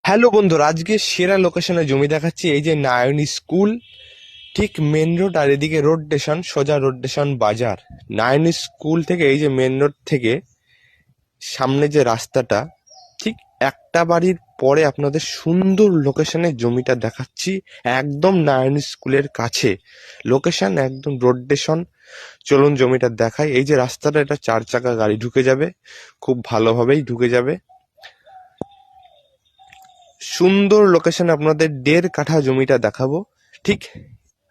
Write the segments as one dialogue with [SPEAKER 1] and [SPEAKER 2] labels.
[SPEAKER 1] Hello বন্ধুরা, আজকে সেরা লোকেশনে জমি দেখাচ্ছি। এই যে নারায়ণী স্কুল, ঠিক মেন রোড, আর এদিকে রোড স্টেশন, সোজা রোড স্টেশন বাজার। নারায়ণী স্কুল থেকে এই যে মেন রোড থেকে সামনে যে রাস্তাটা, ঠিক একটা বাড়ির পরে আপনাদের সুন্দর লোকেশনে জমিটা দেখাচ্ছি। একদম নারায়ণী স্কুলের কাছে লোকেশন, একদম রোড স্টেশন। চলুন জমিটা দেখাই। এই যে রাস্তাটা, এটা 4 চাকা গাড়ি ঢুকে যাবে, খুব ভালোভাবেই ঢুকে যাবে। সুন্দর লোকেশন, আপনাদের 1.5 কাঠা জমিটা দেখাবো। ঠিক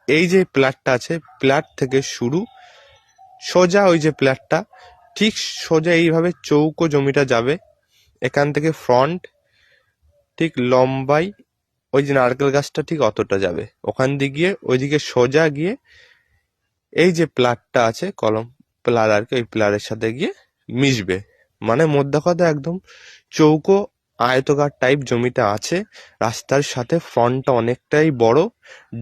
[SPEAKER 1] এই যে প্ল্যাটটা আছে, প্ল্যাট থেকে শুরু, সোজা ওই যে প্ল্যাটটা, ঠিক সোজা এইভাবে চৌকো জমিটা যাবে। এখান থেকে ফ্রন্ট ঠিক লম্বাই ওই যে নারকেল গাছটা ঠিক অতটা যাবে। ওখান দিয়ে গিয়ে ওইদিকে সোজা গিয়ে এই যে প্লারটা আছে, কলম প্লার আর কি, ওই প্লারের সাথে গিয়ে মিশবে। মানে মধ্যে কথা একদম চৌকো আয়তকার টাইপ জমিটা আছে। রাস্তার সাথে ফ্রন্টটা অনেকটাই বড়,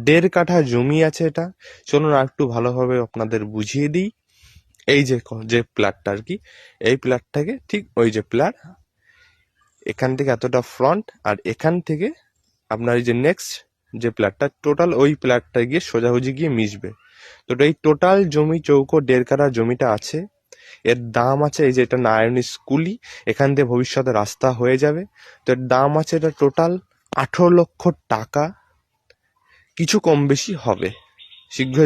[SPEAKER 1] 1.5 কাঠা জমি আছে এটা। চলুন আর একটু ভালোভাবে আপনাদের বুঝিয়ে দিই। এই যে যে প্লারটা আর কি, এই প্লারটাকে ঠিক ওই যে প্লার, এখান থেকে এতটা ফ্রন্ট, আর এখান থেকে আপনার এই যে নেক্সট যে প্লারটা, টোটাল ওই প্লারটা গিয়ে সোজাসুজি গিয়ে মিশবে। তো এই টোটাল জমি চৌকো 1.5 কাঠা জমিটা আছে। এর দাম আছে, এই যে এটা নারায়ণী স্কুলই, এখান দিয়ে ভবিষ্যতে রাস্তা হয়ে যাবে। তো এর দাম আছে এটা টোটাল 18 লক্ষ টাকা, কিছু কম বেশি হবে শীঘ্রই।